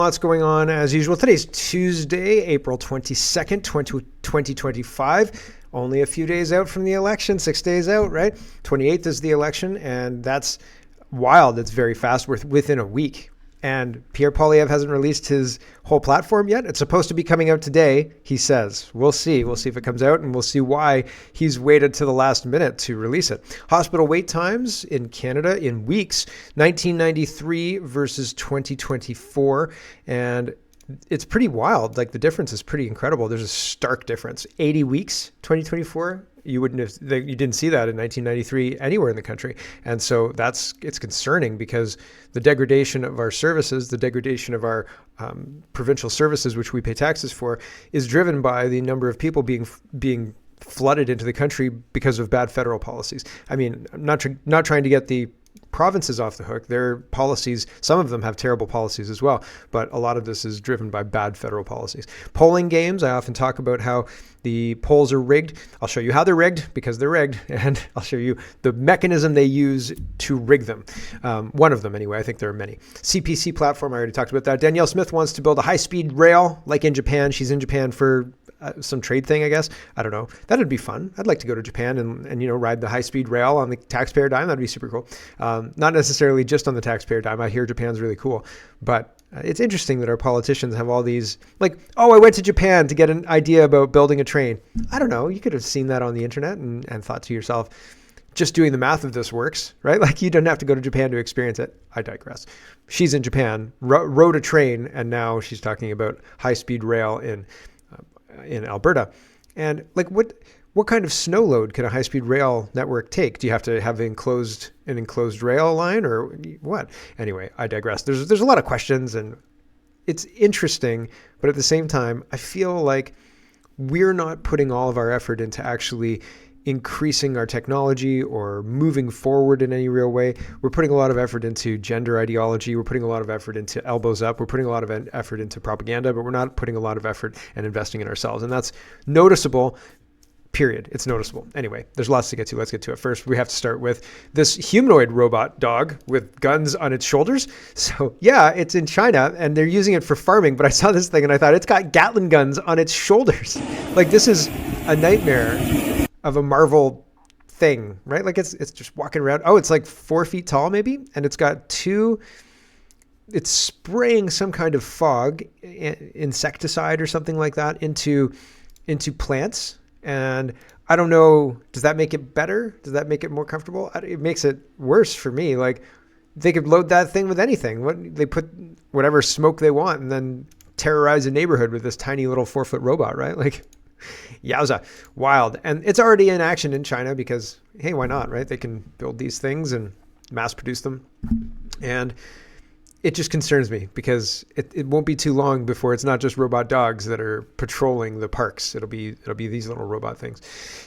Lots going on as usual. Today's Tuesday, April 22nd, 2025. Only a few days out from the election, 6 days out, right? 28th is the election, and that's wild. It's very fast. We're within a week. And Pierre Poilievre hasn't released his whole platform yet. It's supposed to be coming out today, he says. We'll see. We'll see if it comes out, and we'll see why he's waited to the last minute to release it. Hospital wait times in Canada in weeks, 1993 versus 2024. And it's pretty wild. Like, the difference is pretty incredible. There's a stark difference. 80 weeks, 2024. You didn't see that in 1993 anywhere in the country. And so it's concerning because the degradation of our services, the degradation of our provincial services, which we pay taxes for, is driven by the number of people being flooded into the country because of bad federal policies. I mean, I'm not trying to get the provinces off the hook. Their policies, some of them have terrible policies as well, but a lot of this is driven by bad federal policies. Polling games, I often talk about how the polls are rigged. I'll show you how they're rigged because they're rigged, and I'll show you the mechanism they use to rig them. One of them anyway. I think there are many. CPC platform, I already talked about that. Danielle Smith wants to build a high-speed rail like in Japan. She's in Japan for some trade thing, I guess. I don't know. That'd be fun. I'd like to go to Japan and ride the high-speed rail on the taxpayer dime. That'd be super cool. Not necessarily just on the taxpayer dime. I hear Japan's really cool. But it's interesting that our politicians have all these, like, oh, I went to Japan to get an idea about building a train. I don't know. You could have seen that on the internet and thought to yourself, just doing the math of this works, right? Like, you don't have to go to Japan to experience it. I digress. She's in Japan, rode a train, and now she's talking about high-speed rail in Alberta. And like, what kind of snow load can a high-speed rail network take? Do you have to have an enclosed rail line or what? Anyway, I digress. There's a lot of questions, and it's interesting, but at the same time, I feel like we're not putting all of our effort into actually increasing our technology or moving forward in any real way. We're putting a lot of effort into gender ideology. We're putting a lot of effort into elbows up. We're putting a lot of effort into propaganda, but we're not putting a lot of effort and investing in ourselves. And that's noticeable, period. It's noticeable. Anyway, there's lots to get to. Let's get to it. First, we have to start with this humanoid robot dog with guns on its shoulders. So yeah, it's in China and they're using it for farming, but I saw this thing and I thought it's got Gatling guns on its shoulders. Like, this is a nightmare of a Marvel thing, right? Like, it's just walking around. Oh, it's like 4 feet tall maybe. And it's got it's spraying some kind of fog, insecticide or something like that into plants. And I don't know, does that make it better? Does that make it more comfortable? It makes it worse for me. Like, they could load that thing with anything. They put whatever smoke they want and then terrorize a neighborhood with this tiny little 4-foot robot, right? Like, yowza, wild. And it's already in action in China because, hey, why not, right? They can build these things and mass produce them. And it just concerns me because it won't be too long before it's not just robot dogs that are patrolling the parks. It'll be these little robot things.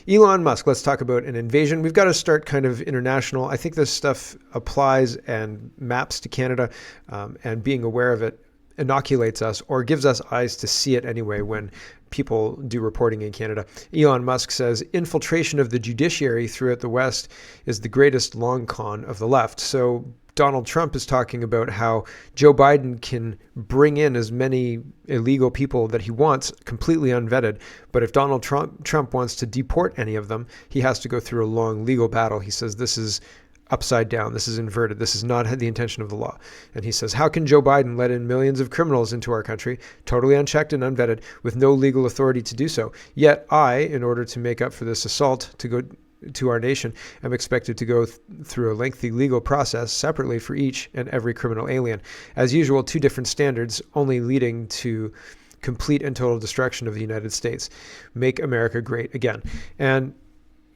Elon Musk, let's talk about an invasion. We've got to start kind of international. I think this stuff applies and maps to Canada, and being aware of it inoculates us or gives us eyes to see it anyway when people do reporting in Canada. Elon Musk says infiltration of the judiciary throughout the West is the greatest long con of the left. So Donald Trump is talking about how Joe Biden can bring in as many illegal people that he wants, completely unvetted. But if Donald Trump wants to deport any of them, he has to go through a long legal battle. He says this is upside down. This is inverted. This is not the intention of the law. And he says, how can Joe Biden let in millions of criminals into our country, totally unchecked and unvetted, with no legal authority to do so? Yet I, in order to make up for this assault to our nation, am expected to go through a lengthy legal process separately for each and every criminal alien. As usual, two different standards, only leading to complete and total destruction of the United States. Make America great again. And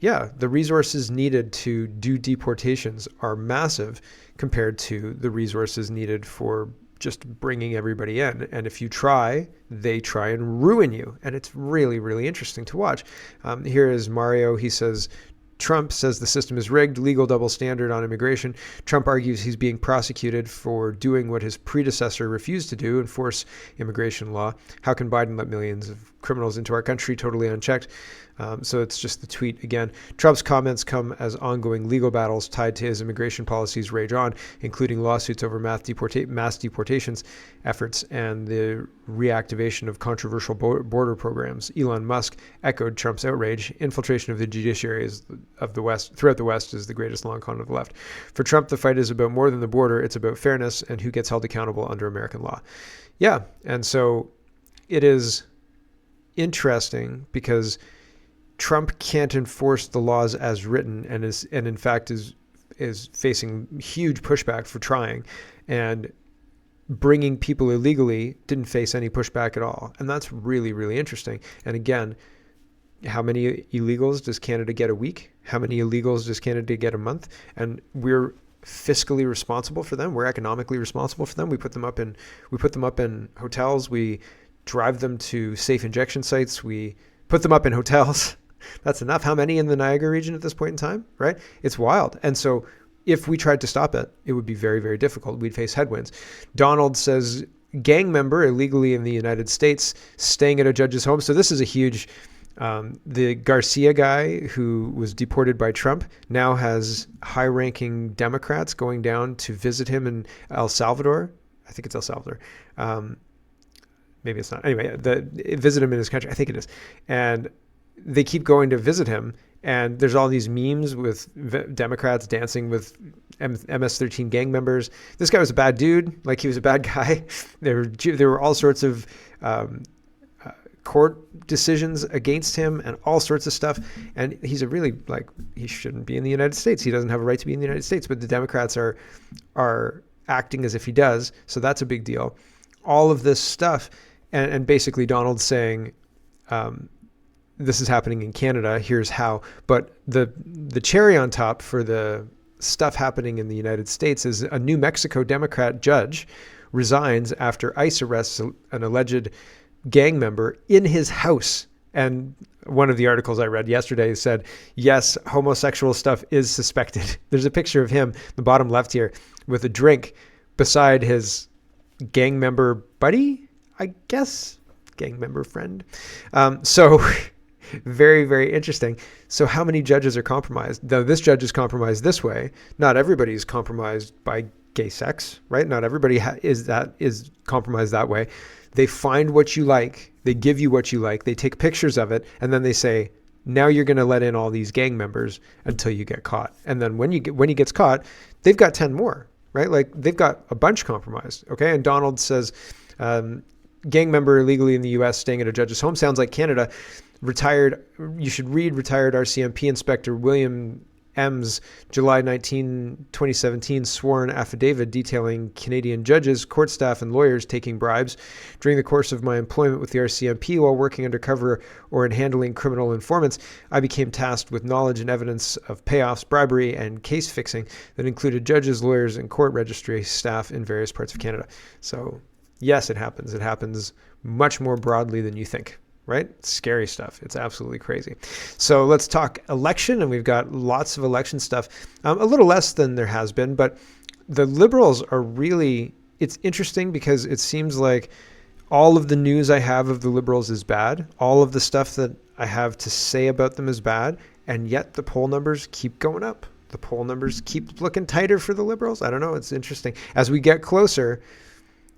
yeah, the resources needed to do deportations are massive compared to the resources needed for just bringing everybody in. And if you try, they try and ruin you. And it's really, really interesting to watch. Here is Mario. He says, Trump says the system is rigged, legal double standard on immigration. Trump argues he's being prosecuted for doing what his predecessor refused to do, enforce immigration law. How can Biden let millions of criminals into our country totally unchecked. So it's just the tweet again. Trump's comments come as ongoing legal battles tied to his immigration policies rage on, including lawsuits over mass deportations efforts and the reactivation of controversial border programs. Elon Musk echoed Trump's outrage. Infiltration of the judiciary of the West throughout the West is the greatest long con of the left. For Trump, the fight is about more than the border. It's about fairness and who gets held accountable under American law. Yeah, and so it is interesting because Trump can't enforce the laws as written, and in fact is facing huge pushback for trying, and bringing people illegally didn't face any pushback at all, and that's really, really interesting. And again, how many illegals does Canada get a week? How many illegals does Canada get a month? And we're fiscally responsible for them. We're economically responsible for them. We put them up in hotels. We drive them to safe injection sites. We put them up in hotels. That's enough. How many in the Niagara region at this point in time, right? It's wild. And so if we tried to stop it, it would be very, very difficult. We'd face headwinds. Donald says gang member illegally in the United States staying at a judge's home. So this is a huge, the Garcia guy who was deported by Trump now has high-ranking Democrats going down to visit him in El Salvador. I think it's El Salvador. Maybe it's not. Anyway, visit him in his country. I think it is. And they keep going to visit him, and there's all these memes with Democrats dancing with MS-13 gang members. This guy was a bad dude. Like, he was a bad guy. There were all sorts of court decisions against him and all sorts of stuff. And he's he shouldn't be in the United States. He doesn't have a right to be in the United States, but the Democrats are acting as if he does. So that's a big deal. All of this stuff. And basically Donald's saying, this is happening in Canada, here's how. But the cherry on top for the stuff happening in the United States is a New Mexico Democrat judge resigns after ICE arrests an alleged gang member in his house. And one of the articles I read yesterday said, yes, homosexual stuff is suspected. There's a picture of him, the bottom left here, with a drink beside his gang member buddy, I guess, gang member friend. So very, very interesting. So how many judges are compromised? Though this judge is compromised this way, not everybody is compromised by gay sex, right? Not everybody is compromised that way. They find what you like, they give you what you like, they take pictures of it, and then they say, now you're going to let in all these gang members until you get caught. And then when he gets caught, they've got 10 more, right? Like, they've got a bunch compromised, okay? And Donald says, gang member illegally in the U.S. staying at a judge's home. Sounds like Canada. You should read retired RCMP Inspector William M's July 19, 2017 sworn affidavit detailing Canadian judges, court staff, and lawyers taking bribes. During the course of my employment with the RCMP while working undercover or in handling criminal informants, I became tasked with knowledge and evidence of payoffs, bribery, and case fixing that included judges, lawyers, and court registry staff in various parts of Canada. So yes, it happens. It happens much more broadly than you think. Right? Scary stuff. It's absolutely crazy. So let's talk election, and we've got lots of election stuff. A little less than there has been, but the Liberals are really, it's interesting because it seems like all of the news I have of the Liberals is bad. All of the stuff that I have to say about them is bad, and yet the poll numbers keep going up. The poll numbers keep looking tighter for the Liberals. I don't know. It's interesting. As we get closer,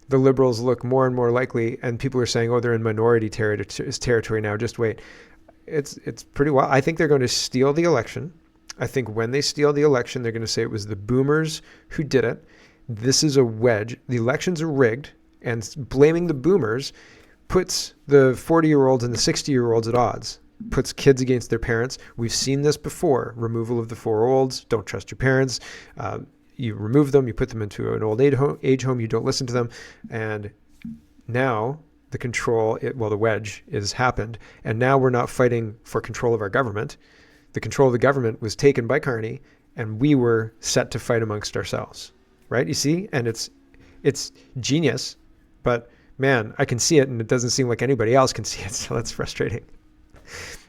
the Liberals look more and more likely, and people are saying, oh, they're in minority territory now. Just wait. It's pretty wild. I think they're going to steal the election. I think when they steal the election, they're going to say it was the boomers who did it. This is a wedge. The elections are rigged, and blaming the boomers puts the 40-year-olds and the 60-year-olds at odds, puts kids against their parents. We've seen this before. Removal of the 4-olds. Don't trust your parents. You remove them, you put them into an old age home, you don't listen to them. And now the wedge has happened. And now we're not fighting for control of our government. The control of the government was taken by Carney, and we were set to fight amongst ourselves, right? You see? And it's genius, but man, I can see it, and it doesn't seem like anybody else can see it. So that's frustrating.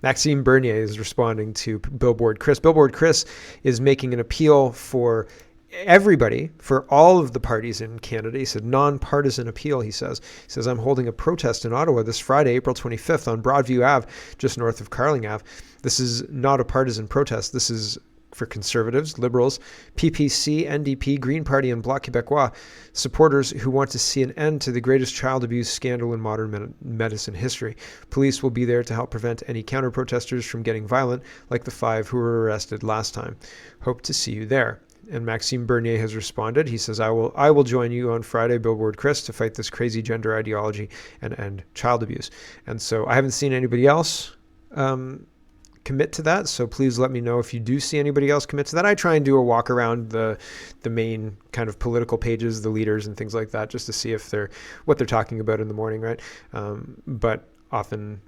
Maxime Bernier is responding to Billboard Chris. Billboard Chris is making an appeal for everybody, for all of the parties in Canada. He said non-partisan appeal, he says. He says, I'm holding a protest in Ottawa this Friday, April 25th on Broadview Ave, just north of Carling Ave. This is not a partisan protest. This is for Conservatives, Liberals, PPC, NDP, Green Party, and Bloc Québécois supporters who want to see an end to the greatest child abuse scandal in modern medicine history. Police will be there to help prevent any counter-protesters from getting violent, like the 5 who were arrested last time. Hope to see you there. And Maxime Bernier has responded. He says, I will join you on Friday, Billboard Chris, to fight this crazy gender ideology and end child abuse. And so I haven't seen anybody else commit to that, so please let me know if you do see anybody else commit to that. I try and do a walk around the main kind of political pages, the leaders and things like that, just to see if what they're talking about in the morning, right? But often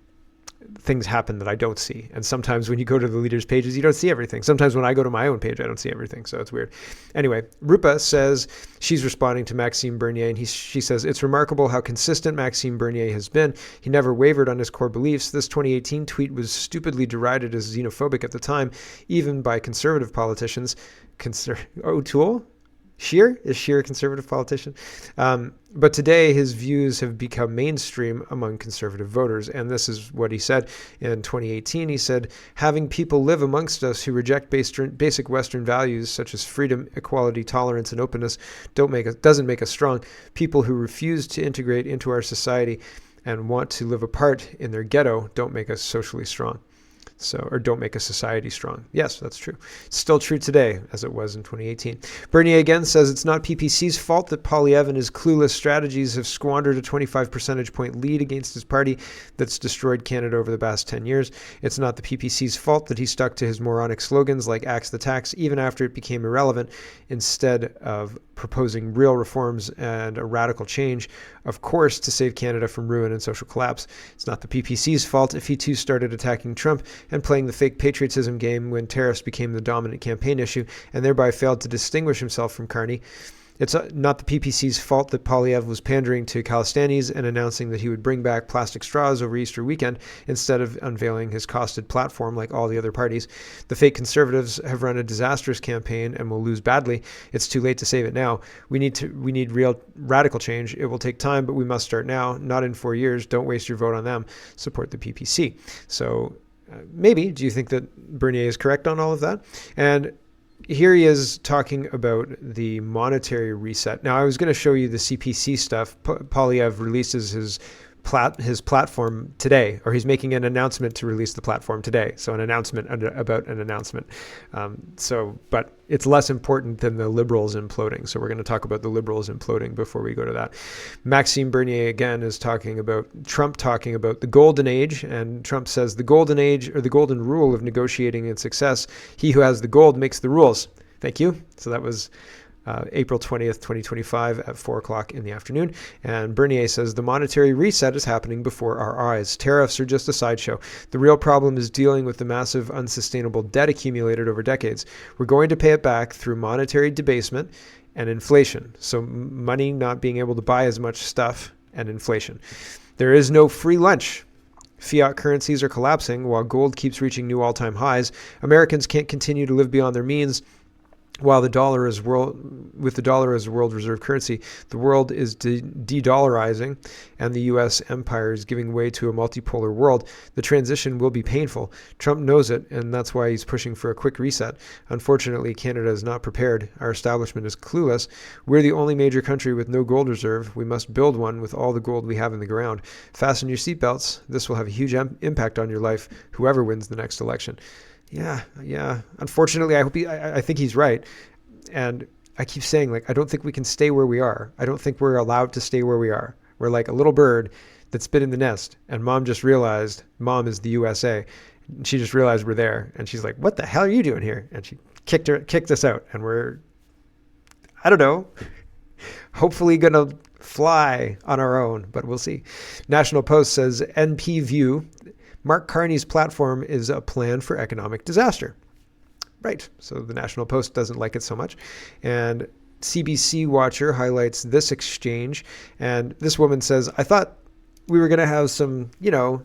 things happen that I don't see, and sometimes when you go to the leaders' pages, you don't see everything. Sometimes when I go to my own page, I don't see everything, so it's weird. Anyway, Rupa says she's responding to Maxime Bernier, and she says, it's remarkable how consistent Maxime Bernier has been. He never wavered on his core beliefs. This 2018 tweet was stupidly derided as xenophobic at the time, even by conservative politicians. O'Toole? Scheer? Is Scheer a conservative politician? But today his views have become mainstream among conservative voters. And this is what he said in 2018. He said, having people live amongst us who reject basic Western values such as freedom, equality, tolerance, and openness doesn't make us strong. People who refuse to integrate into our society and want to live apart in their ghetto don't make us socially strong. Or don't make a society strong. Yes, that's true. It's still true today, as it was in 2018. Bernier again says it's not PPC's fault that Poilievre and his clueless strategies have squandered a 25 percentage point lead against his party that's destroyed Canada over the past 10 years. It's not the PPC's fault that he stuck to his moronic slogans like Axe the Tax, even after it became irrelevant, instead of proposing real reforms and a radical change, of course, to save Canada from ruin and social collapse. It's not the PPC's fault if he too started attacking Trump and playing the fake patriotism game when tariffs became the dominant campaign issue and thereby failed to distinguish himself from Carney. It's not the PPC's fault that Poilievre was pandering to Calistanis and announcing that he would bring back plastic straws over Easter weekend instead of unveiling his costed platform like all the other parties. The fake Conservatives have run a disastrous campaign and will lose badly. It's too late to save it now. We need real radical change. It will take time, but we must start now, not in 4 years. Don't waste your vote on them. Support the PPC. So maybe, do you think that Bernier is correct on all of that? And here he is talking about the monetary reset. Now, I was going to show you the CPC stuff. Poilievre releases his platform today, or he's making an announcement to release the platform today. So an announcement about an announcement. But it's less important than the Liberals imploding. So we're going to talk about the Liberals imploding before we go to that. Maxime Bernier again is talking about Trump talking about the golden age, and Trump says the golden age, or the golden rule of negotiating and success. He who has the gold makes the rules. Thank you. So that was April 20th, 2025 at 4 o'clock in the afternoon. And Bernier says the monetary reset is happening before our eyes. Tariffs are just a sideshow. The real problem is dealing with the massive unsustainable debt accumulated over decades. We're going to pay it back through monetary debasement and inflation. So money not being able to buy as much stuff and inflation. There is no free lunch. Fiat currencies are collapsing while gold keeps reaching new all-time highs. Americans can't continue to live beyond their means. While the dollar is with the dollar as world reserve currency, the world is de-dollarizing and the U.S. empire is giving way to a multipolar world. The transition will be painful. Trump knows it, and that's why he's pushing for a quick reset. Unfortunately, Canada is not prepared. Our establishment is clueless. We're the only major country with no gold reserve. We must build one with all the gold we have in the ground. Fasten your seatbelts. This will have a huge impact on your life, whoever wins the next election. Yeah. Unfortunately, I think he's right. And I keep saying, like, I don't think we can stay where we are. I don't think we're allowed to stay where we are. We're like a little bird that's been in the nest. And mom just realized, mom is the USA. And she just realized we're there. And she's like, what the hell are you doing here? And she kicked us out. And we're, I don't know, hopefully going to fly on our own, but we'll see. National Post says, NP View, Mark Carney's platform is a plan for economic disaster. Right. So the National Post doesn't like it so much. And CBC Watcher highlights this exchange. And this woman says, I thought we were going to have some,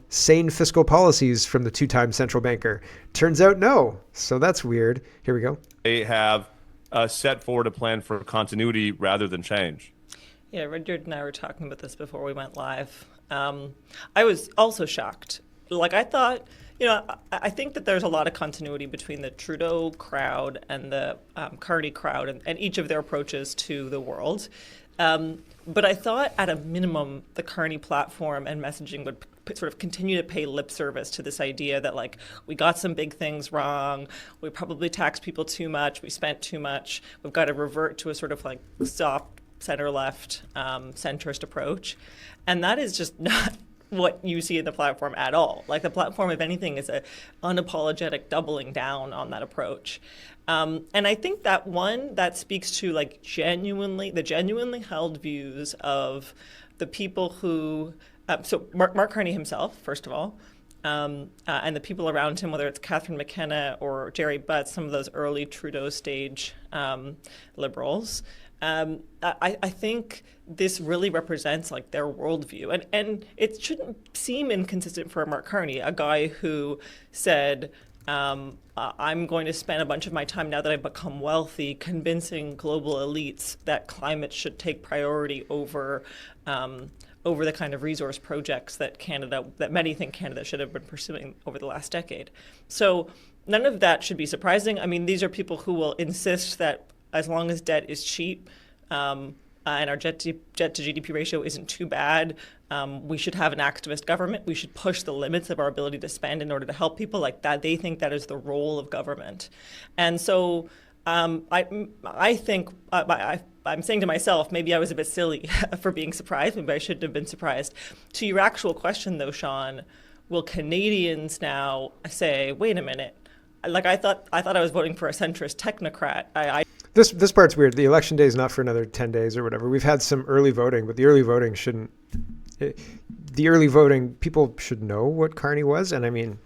sane fiscal policies from the two-time central banker. Turns out no. So that's weird. Here we go. They have set forward a plan for continuity rather than change. Yeah, Rudyard and I were talking about this before we went live. I was also shocked. Like, I thought, I think that there's a lot of continuity between the Trudeau crowd and the Carney crowd and each of their approaches to the world. But I thought at a minimum, the Carney platform and messaging would sort of continue to pay lip service to this idea that, like, we got some big things wrong, we probably taxed people too much, we spent too much, we've got to revert to a sort of like soft center-left centrist approach. And that is just not what you see in the platform at all. Like, the platform, if anything, is a unapologetic doubling down on that approach. And I think that speaks to the genuinely held views of the people who, so Mark Carney himself, first of all, and the people around him, whether it's Catherine McKenna or Jerry Butts, some of those early Trudeau stage liberals. I think this really represents like their worldview, and it shouldn't seem inconsistent for Mark Carney, a guy who said, I'm going to spend a bunch of my time now that I've become wealthy convincing global elites that climate should take priority over the kind of resource projects that many think Canada should have been pursuing over the last decade. So none of that should be surprising. I mean, these are people who will insist that as long as debt is cheap and our debt to GDP ratio isn't too bad, we should have an activist government. We should push the limits of our ability to spend in order to help people like that. They think that is the role of government. And so I think I'm saying to myself, maybe I was a bit silly for being surprised. Maybe I shouldn't have been surprised. To your actual question, though, Sean, will Canadians now say, wait a minute, like I thought I was voting for a centrist technocrat. This part's weird. The election day is not for another 10 days or whatever. We've had some early voting, but the early voting people should know what Carney was. And I mean,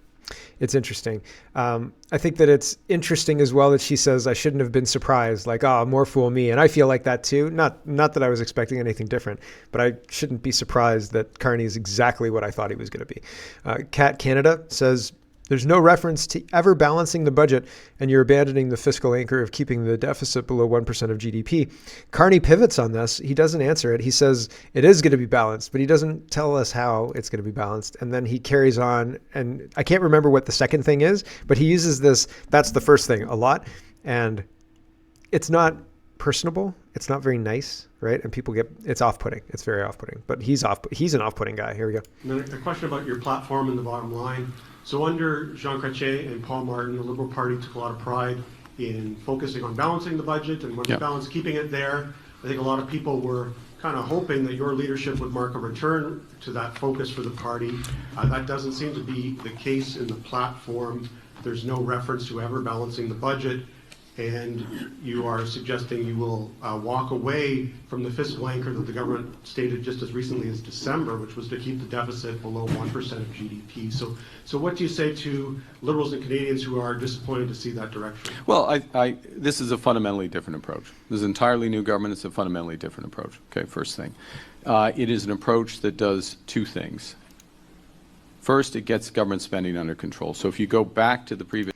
it's interesting. I think that it's interesting as well that she says, I shouldn't have been surprised, like, more fool me. And I feel like that too. Not that I was expecting anything different, but I shouldn't be surprised that Carney is exactly what I thought he was going to be. Cat Canada says, there's no reference to ever balancing the budget, and you're abandoning the fiscal anchor of keeping the deficit below 1% of GDP. Carney pivots on this. He doesn't answer it. He says it is going to be balanced, but he doesn't tell us how it's going to be balanced. And then he carries on, and I can't remember what the second thing is, but he uses this, that's the first thing, a lot. And it's not personable. It's not very nice, right? And people it's off-putting. It's very off-putting. But he's an off-putting guy. Here we go. And then a question about your platform and the bottom line. So under Jean Chrétien and Paul Martin, the Liberal Party took a lot of pride in focusing on balancing the budget, and when they balanced keeping it there. I think a lot of people were kind of hoping that your leadership would mark a return to that focus for the party. That doesn't seem to be the case in the platform. There's no reference to ever balancing the budget, and you are suggesting you will walk away from the fiscal anchor that the government stated just as recently as December, which was to keep the deficit below 1% of GDP. So what do you say to Liberals and Canadians who are disappointed to see that direction? Well, this is a fundamentally different approach. This is an entirely new government. It's a fundamentally different approach. Okay, first thing. It is an approach that does two things. First, it gets government spending under control. So if you go back to the previous...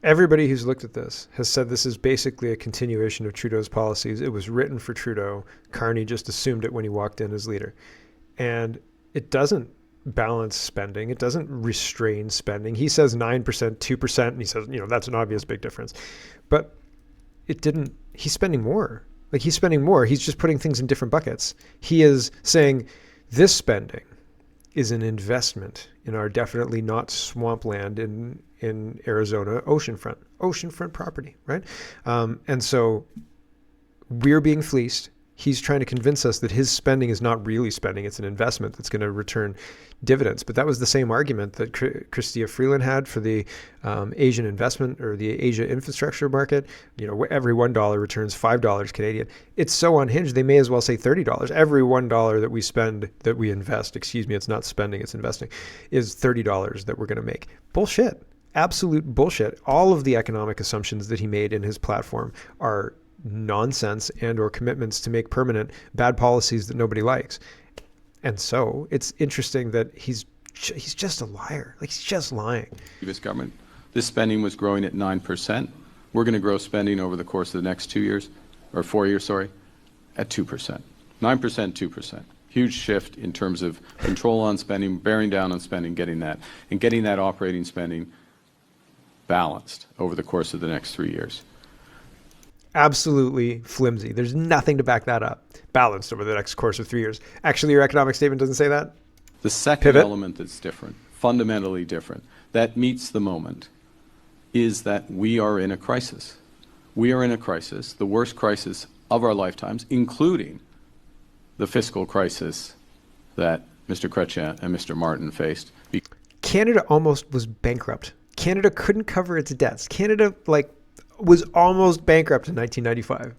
Everybody who's looked at this has said this is basically a continuation of Trudeau's policies. It was written for Trudeau. Carney just assumed it when he walked in as leader. And it doesn't balance spending. It doesn't restrain spending. He says 9%, 2%, and he says, that's an obvious big difference. But he's spending more. Like, he's spending more. He's just putting things in different buckets. He is saying this spending is an investment in our definitely not swampland in Arizona oceanfront property, right? And so we're being fleeced. He's trying to convince us that his spending is not really spending. It's an investment that's going to return dividends. But that was the same argument that Chrystia Freeland had for the Asian investment or the Asia infrastructure market. Every $1 returns $5 Canadian. It's so unhinged, they may as well say $30. Every $1 that we spend, that we invest, it's not spending, it's investing, is $30 that we're going to make. Bullshit. Absolute bullshit. All of the economic assumptions that he made in his platform are nonsense and or commitments to make permanent bad policies that nobody likes. And so it's interesting that he's just a liar. Like, he's just lying. Previous government, this spending was growing at 9%. we're going to grow spending over the course of the next 2 years, or 4 years, sorry, at 2%. 9%, 2%. Huge shift in terms of control on spending, bearing down on spending, getting that operating spending balanced over the course of the next 3 years. Absolutely flimsy. There's nothing to back that up. Balanced over the next course of 3 years. Actually, your economic statement doesn't say that. The second Pivot. element that's different, fundamentally different, that meets the moment, is that we are in a crisis. We are in a crisis, the worst crisis of our lifetimes, including the fiscal crisis that Mr. Chrétien and Mr. Martin faced. Canada almost was bankrupt. Canada couldn't cover its debts. Canada, was almost bankrupt in 1995.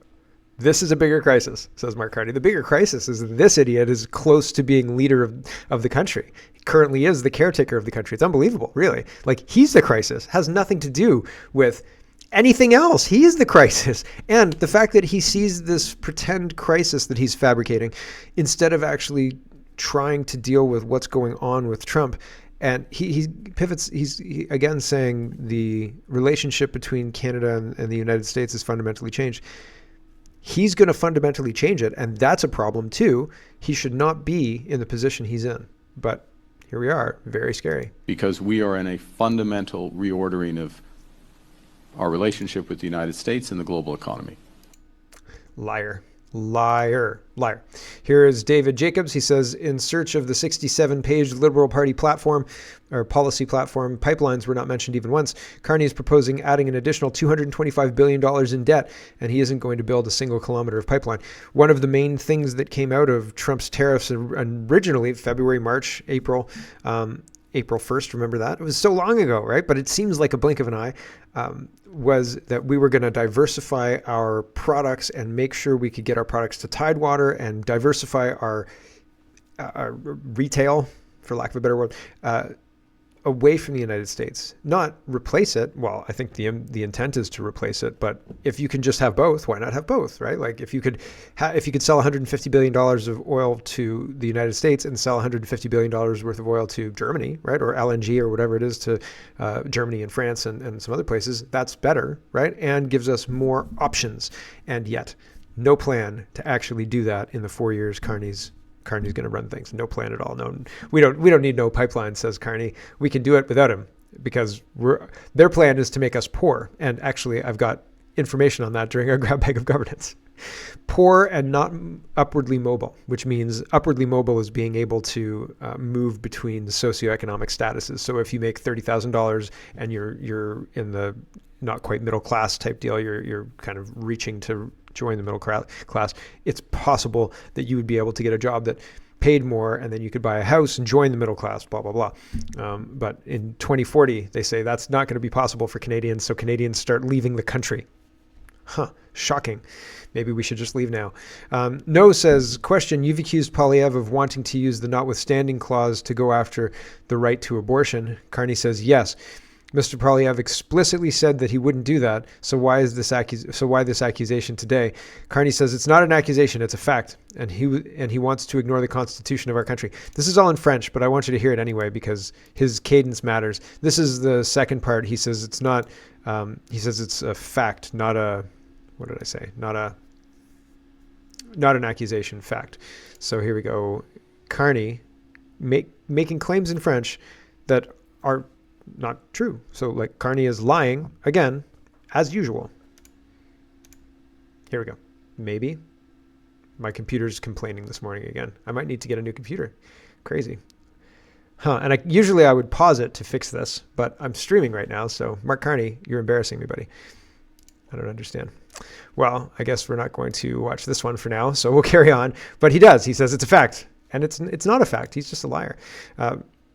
This is a bigger crisis, says Mark Carney. The bigger crisis is that this idiot is close to being leader of the country. He currently is the caretaker of the country. It's unbelievable, really. He's the crisis. Has nothing to do with anything else. He is the crisis. And the fact that he sees this pretend crisis that he's fabricating instead of actually trying to deal with what's going on with Trump. And he pivots, he's again saying the relationship between Canada and the United States is fundamentally changed. He's going to fundamentally change it, and that's a problem too. He should not be in the position he's in. But here we are, very scary. Because we are in a fundamental reordering of our relationship with the United States and the global economy. Liar. Liar. Liar. Here is David Jacobs. He says, in search of the 67-page Liberal Party platform or policy platform, pipelines were not mentioned even once. Carney is proposing adding an additional $225 billion in debt, and he isn't going to build a single kilometer of pipeline. One of the main things that came out of Trump's tariffs originally, February, March, April 1st, remember that? It was so long ago, right? But it seems like a blink of an eye, was that we were going to diversify our products and make sure we could get our products to Tidewater and diversify our retail, for lack of a better word, away from the United States. Not replace it. Well, I think the intent is to replace it, but if you can just have both, why not have both, right? If you could sell $150 billion of oil to the United States and sell $150 billion worth of oil to Germany, right? Or LNG or whatever it is to Germany and France and some other places, that's better, right? And gives us more options. And yet, no plan to actually do that in the 4 years Carney's going to run things. No plan at all. No, we don't need no pipeline, says Carney. We can do it without him because their plan is to make us poor. And actually, I've got information on that during our grab bag of governance. Poor and not upwardly mobile, which means upwardly mobile is being able to move between the socioeconomic statuses. So if you make $30,000 and you're in the not quite middle class type deal, you're kind of reaching to join the middle class, it's possible that you would be able to get a job that paid more and then you could buy a house and join the middle class, blah, blah, blah. But in 2040, they say that's not going to be possible for Canadians, so Canadians start leaving the country. Shocking. Maybe we should just leave now. No says, question, you've accused Poilievre of wanting to use the notwithstanding clause to go after the right to abortion. Carney says, yes. Mr. Poilievre explicitly said that he wouldn't do that. So why this accusation today? Carney says it's not an accusation, it's a fact, and he wants to ignore the Constitution of our country. This is all in French, but I want you to hear it anyway because his cadence matters. This is the second part. He says it's not. He says it's a fact, not a. What did I say? Not an accusation. Fact. So here we go. Carney making claims in French that are not true. So Carney is lying again, as usual. Here we go. Maybe my computer's complaining this morning again. I might need to get a new computer. Crazy. And usually I would pause it to fix this, but I'm streaming right now. So Mark Carney, you're embarrassing me, buddy. I don't understand. Well, I guess we're not going to watch this one for now. So we'll carry on. But he does. He says it's a fact, and it's not a fact. He's just a liar.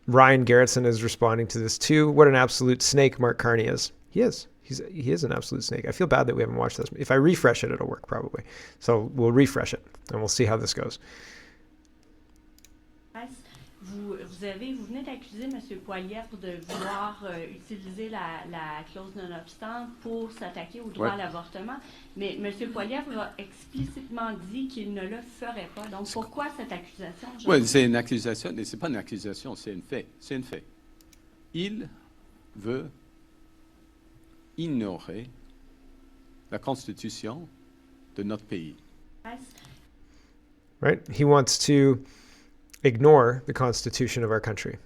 Ryan Garrettson is responding to this too. What an absolute snake Mark Carney is. He is. He is an absolute snake. I feel bad that we haven't watched this. If I refresh it, it'll work probably. So we'll refresh it and we'll see how this goes. Vous venez d'accuser M. Poilievre de vouloir utiliser la clause non-obstant pour s'attaquer au droit à l'avortement. Mais M. Poilievre a explicitement dit qu'il ne le ferait pas. Donc, pourquoi cette accusation? Oui, c'est une accusation, mais ce n'est pas une accusation, c'est un fait. C'est un fait. Il veut ignorer la Constitution de notre pays. Right? He wants to ignore the Constitution of our country.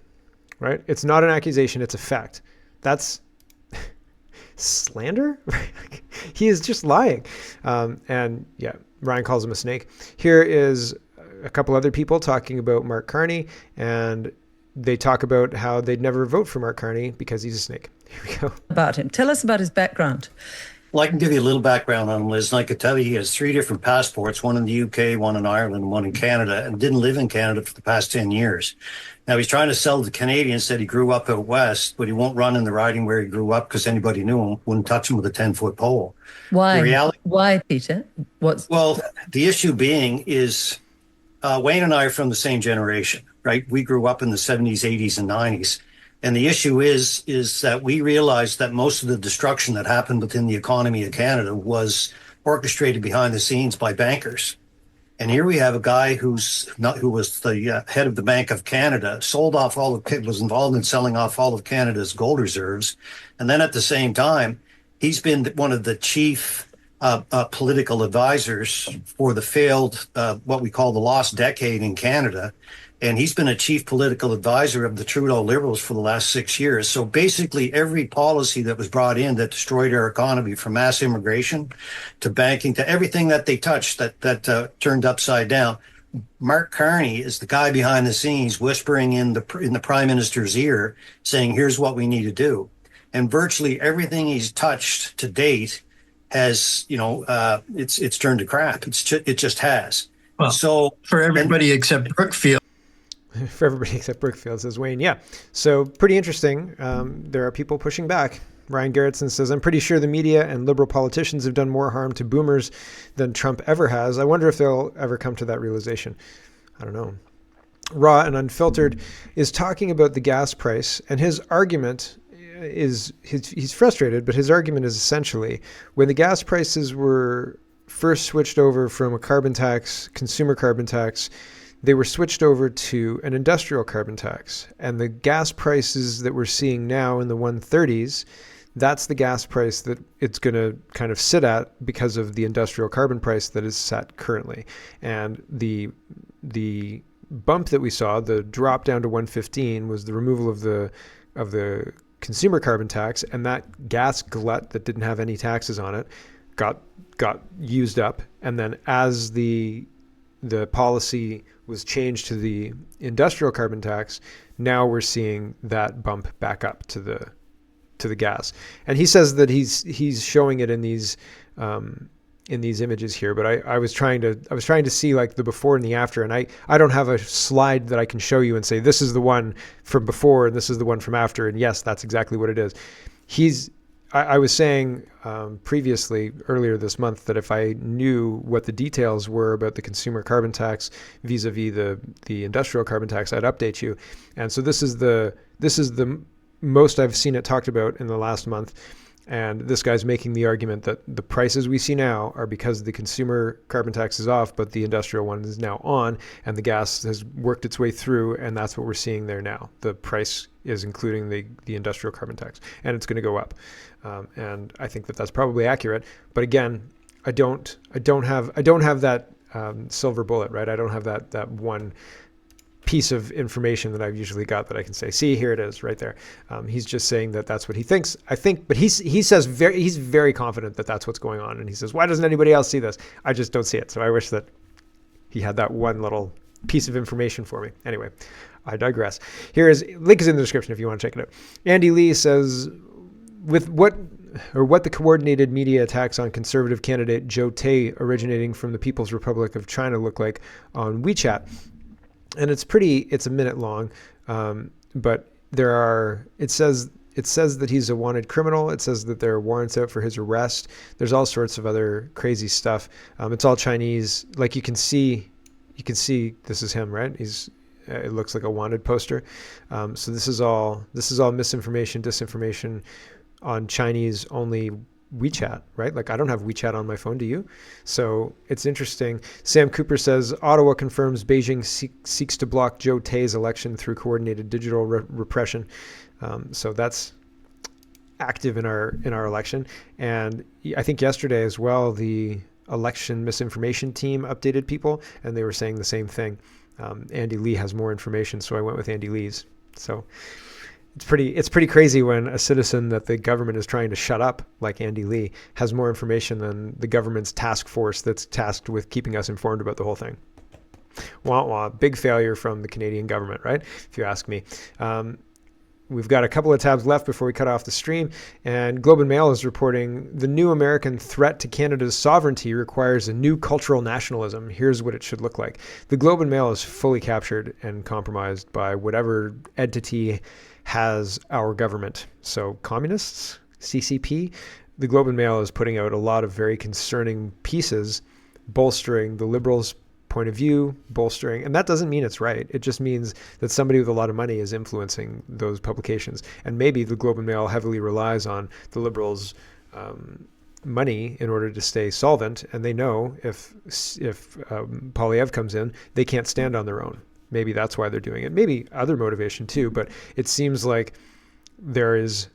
Right? It's not an accusation, it's a fact. That's slander? He is just lying. And yeah, Ryan calls him a snake. Here is a couple other people talking about Mark Carney, and they talk about how they'd never vote for Mark Carney because he's a snake. Here we go. About him. Tell us about his background. Well, I can give you a little background on him, Liz. And I could tell you he has 3 different passports, one in the UK, one in Ireland, and one in Canada, and didn't live in Canada for the past 10 years. Now, he's trying to sell to Canadians that he grew up out west, but he won't run in the riding where he grew up because anybody knew him, wouldn't touch him with a 10-foot pole. Why? The reality, Why, Peter? well, the issue being is Wayne and I are from the same generation, right? We grew up in the 70s, 80s, and 90s. And the issue is that we realized that most of the destruction that happened within the economy of Canada was orchestrated behind the scenes by bankers. And here we have a guy who was the head of the Bank of Canada, was involved in selling off all of Canada's gold reserves. And then at the same time, he's been one of the chief political advisors for the failed, what we call the lost decade in Canada. And he's been a chief political advisor of the Trudeau Liberals for the last 6 years. So basically every policy that was brought in that destroyed our economy, from mass immigration to banking to everything that they touched that turned upside down. Mark Carney is the guy behind the scenes whispering in the prime minister's ear saying, here's what we need to do. And virtually everything he's touched to date has, it's turned to crap. It just has. Well, so for everybody except Brookfield. For everybody except Brookfield, says Wayne. Yeah. So pretty interesting. There are people pushing back. Ryan Gerritsen says, I'm pretty sure the media and liberal politicians have done more harm to boomers than Trump ever has. I wonder if they'll ever come to that realization. I don't know. Raw and Unfiltered is talking about the gas price, and his argument is, he's frustrated, but his argument is essentially, when the gas prices were first switched over from a carbon tax, consumer carbon tax, they were switched over to an industrial carbon tax. And the gas prices that we're seeing now in the 130s, that's the gas price that it's going to kind of sit at because of the industrial carbon price that is set currently. And the bump that we saw, the drop down to 115, was the removal of the consumer carbon tax, and that gas glut that didn't have any taxes on it got used up. And then as the policy was changed to the industrial carbon tax, now we're seeing that bump back up to the gas. And he says that he's showing it in these images here, but I was trying to see like the before and the after, and I don't have a slide that I can show you and say this is the one from before and this is the one from after, and yes, that's exactly what it is. I was saying previously, earlier this month, that if I knew what the details were about the consumer carbon tax vis-a-vis the industrial carbon tax, I'd update you. And so this is the most I've seen it talked about in the last month. And this guy's making the argument that the prices we see now are because the consumer carbon tax is off, but the industrial one is now on, and the gas has worked its way through, and that's what we're seeing there now. The price is including the industrial carbon tax, and it's going to go up. And I think that that's probably accurate. But again, I don't have that silver bullet, right? I don't have that one piece of information that I've usually got that I can say, see, here it is right there. He's just saying that that's what he thinks. I think, but he says he's very confident that that's what's going on. And he says, why doesn't anybody else see this? I just don't see it. So I wish that he had that one little piece of information for me. Anyway, I digress. Link is in the description if you want to check it out. Andy Lee says, with what the coordinated media attacks on conservative candidate Zhou Tai originating from the People's Republic of China look like on WeChat. And it's a minute long, but it says that he's a wanted criminal. It says that there are warrants out for his arrest. There's all sorts of other crazy stuff. It's all Chinese. Like you can see this is him, right? It looks like a wanted poster. So this is all misinformation, disinformation on Chinese only WeChat, right? Like I don't have WeChat on my phone, do you? So it's interesting. Sam Cooper says, Ottawa confirms Beijing seeks to block Zhou Tai's election through coordinated digital repression. So that's, active in our election. And I think yesterday as well, the election misinformation team updated people, and they were saying the same thing. Andy Lee has more information, so I went with Andy Lee's. So it's pretty crazy when a citizen that the government is trying to shut up, like Andy Lee, has more information than the government's task force that's tasked with keeping us informed about the whole thing. Wah wah, big failure from the Canadian government, right? If you ask me. We've got a couple of tabs left before we cut off the stream, and Globe and Mail is reporting the new American threat to Canada's sovereignty requires a new cultural nationalism. Here's what it should look like. The Globe and Mail is fully captured and compromised by whatever entity has our government. So communists, CCP, the Globe and Mail is putting out a lot of very concerning pieces, bolstering the Liberals' point of view, bolstering, and that doesn't mean it's right. It just means that somebody with a lot of money is influencing those publications. And maybe the Globe and Mail heavily relies on the Liberals' money in order to stay solvent, and they know if Poilievre comes in, they can't stand on their own. Maybe that's why they're doing it. Maybe other motivation too, but it seems like there is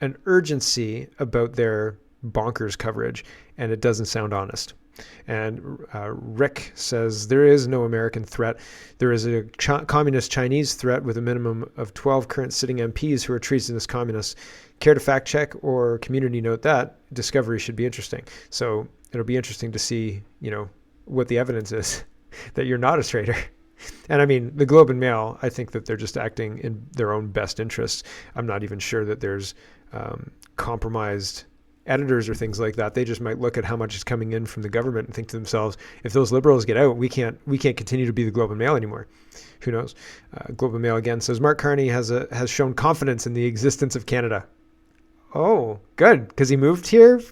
an urgency about their bonkers coverage, and it doesn't sound honest. And Rick says, there is no American threat. There is a communist Chinese threat with a minimum of 12 current sitting MPs who are treasonous communists. Care to fact check or community note that? Discovery should be interesting. So it'll be interesting to see, what the evidence is that you're not a traitor. And I mean, the Globe and Mail, I think that they're just acting in their own best interests. I'm not even sure that there's compromised editors or things like that. They just might look at how much is coming in from the government and think to themselves, if those Liberals get out, we can't continue to be the Globe and Mail anymore. Who knows? Globe and Mail again says, Mark Carney has shown confidence in the existence of Canada. Oh, good, because he moved here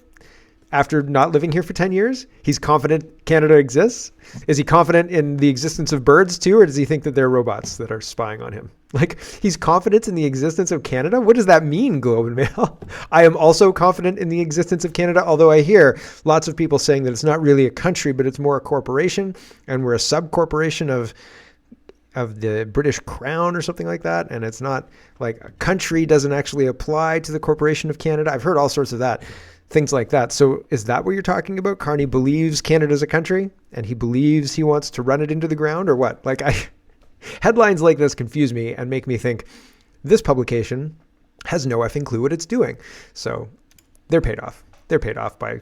after not living here for 10 years. He's confident Canada exists. Is he confident in the existence of birds too, or does he think that they're robots that are spying on him? Like, he's confident in the existence of Canada? What does that mean, Globe and Mail? I am also confident in the existence of Canada, although I hear lots of people saying that it's not really a country, but it's more a corporation, and we're a sub-corporation of the British Crown or something like that, and it's not like a country doesn't actually apply to the Corporation of Canada. I've heard all sorts of that. Things like that. So is that what you're talking about? Carney believes Canada's a country and he believes he wants to run it into the ground, or what? Like, headlines like this confuse me and make me think this publication has no effing clue what it's doing. So they're paid off. They're paid off by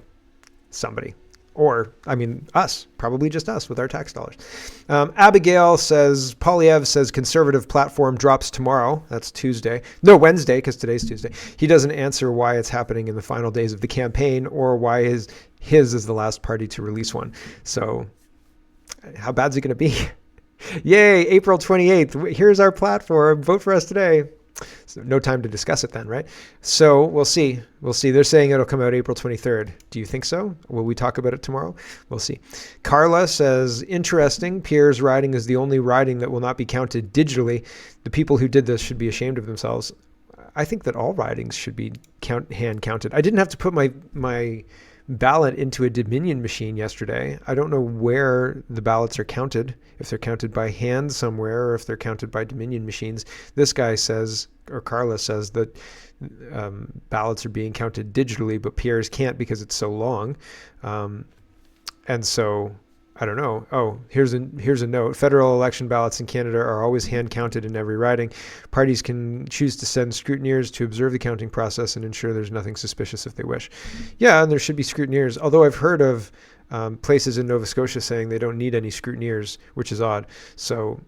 somebody. Or, I mean, us, probably just us with our tax dollars. Abigail says, Poilievre says conservative platform drops tomorrow. That's Tuesday. No, Wednesday, because today's Tuesday. He doesn't answer why it's happening in the final days of the campaign or why his is the last party to release one. So how bad's it going to be? Yay, April 28th. Here's our platform. Vote for us today. So no time to discuss it then, right? So we'll see. We'll see. They're saying it'll come out April 23rd. Do you think so? Will we talk about it tomorrow? We'll see. Carla says, interesting. Pierre's riding is the only riding that will not be counted digitally. The people who did this should be ashamed of themselves. I think that all ridings should be hand counted. I didn't have to put my ballot into a Dominion machine yesterday. I don't know where the ballots are counted, if they're counted by hand somewhere or if they're counted by Dominion machines. This guy says, or Carla says, that ballots are being counted digitally, but Pierre's can't because it's so long. And so I don't know. Oh, here's a note. Federal election ballots in Canada are always hand counted in every riding. Parties can choose to send scrutineers to observe the counting process and ensure there's nothing suspicious if they wish. Yeah, and there should be scrutineers, although I've heard of places in Nova Scotia saying they don't need any scrutineers, which is odd. So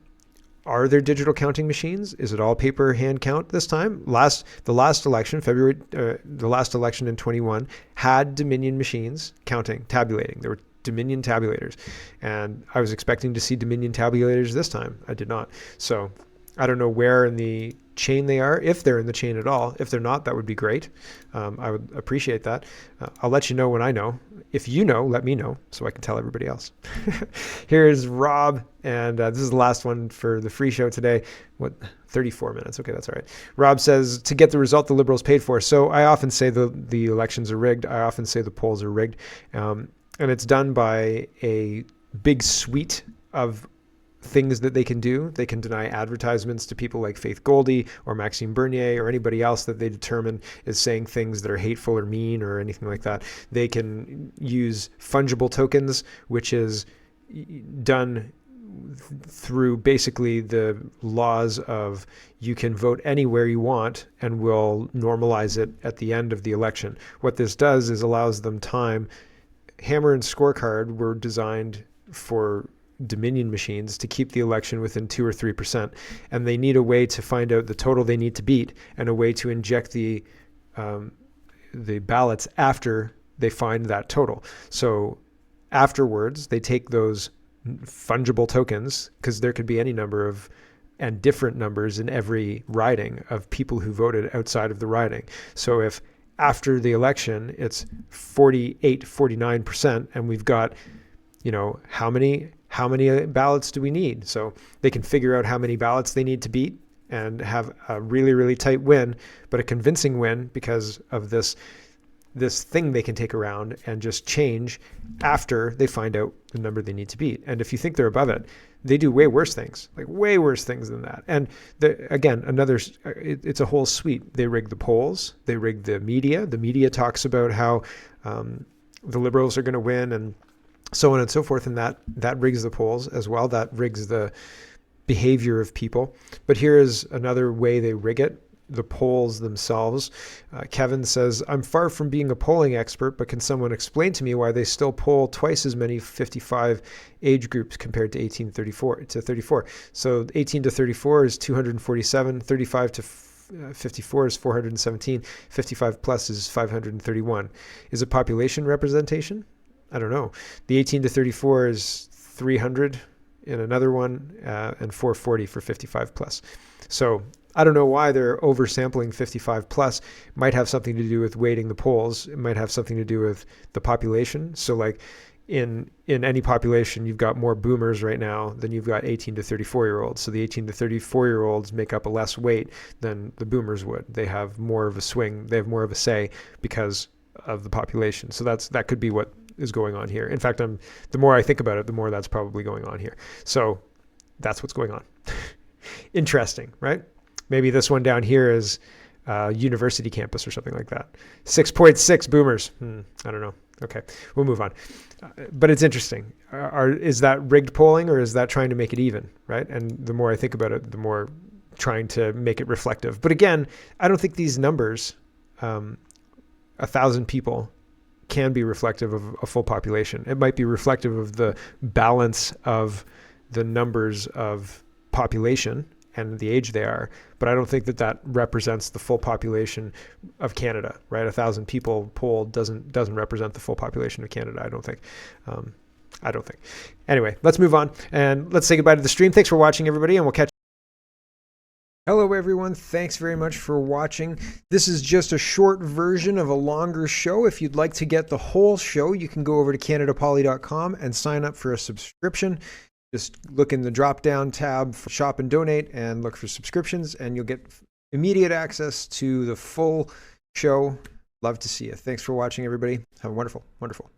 are there digital counting machines? Is it all paper hand count this time? The last election, the last election in 21 had Dominion machines counting, tabulating. There were Dominion tabulators, and I was expecting to see Dominion tabulators this time. I did not. So I don't know where in the chain they are, if they're in the chain at all. If they're not, that would be great. I would appreciate that. I'll let you know when I know. If you know, let me know so I can tell everybody else. Here's Rob, and this is the last one for the free show today. 34 minutes. Okay, that's all right. Rob says, to get the result the Liberals paid for. So I often say the elections are rigged. I often say the polls are rigged. And it's done by a big suite of things that they can do. They can deny advertisements to people like Faith Goldie or Maxime Bernier or anybody else that they determine is saying things that are hateful or mean or anything like that. They can use fungible tokens, which is done through basically the laws of you can vote anywhere you want and we'll normalize it at the end of the election. What this does is allows them time. Hammer and Scorecard were designed for Dominion machines to keep the election within 2 or 3%, and they need a way to find out the total they need to beat and a way to inject the ballots after they find that total. So afterwards, they take those fungible tokens, because there could be any number of and different numbers in every riding of people who voted outside of the riding. So if after the election it's 48, 49%, and we've got, how many ballots do we need? So they can figure out how many ballots they need to beat and have a really, really tight win, but a convincing win because of this thing they can take around and just change after they find out the number they need to beat. And if you think they're above it, they do way worse things, like way worse things than that. And again, it's a whole suite. They rig the polls, they rig the media. The media talks about how the Liberals are going to win and so on and so forth. And that rigs the polls as well. That rigs the behavior of people. But here is another way they rig it. The polls themselves. Kevin says, I'm far from being a polling expert, but can someone explain to me why they still poll twice as many 55 age groups compared to 18 to 34? So 18 to 34 is 247, 35 to 54 is 417, 55 plus is 531. Is it population representation? I don't know. The 18 to 34 is 300 in another one, and 440 for 55 plus. So I don't know why they're oversampling 55 plus. Might have something to do with weighting the polls. It might have something to do with the population. So like in any population, you've got more boomers right now than you've got 18 to 34-year-olds. So the 18 to 34-year-olds make up a less weight than the boomers would. They have more of a swing. They have more of a say because of the population. So that could be what is going on here. In fact, the more I think about it, the more that's probably going on here. So that's what's going on. Interesting, right? Maybe this one down here is university campus or something like that. 6.6 boomers. I don't know. Okay, we'll move on. But it's interesting. Is that rigged polling or is that trying to make it even, right? And the more I think about it, the more trying to make it reflective. But again, I don't think these numbers, 1,000 people, can be reflective of a full population. It might be reflective of the balance of the numbers of population and the age they are, but I don't think that represents the full population of Canada, right? 1,000 people polled doesn't represent the full population of Canada, I don't think. Anyway, let's move on and let's say goodbye to the stream. Thanks for watching, everybody, and we'll catch you. Hello, everyone. Thanks very much for watching. This is just a short version of a longer show. If you'd like to get the whole show, you can go over to CanadaPoly.com and sign up for a subscription. Just look in the drop-down tab for Shop and Donate and look for subscriptions, and you'll get immediate access to the full show. Love to see you. Thanks for watching, everybody. Have a wonderful, wonderful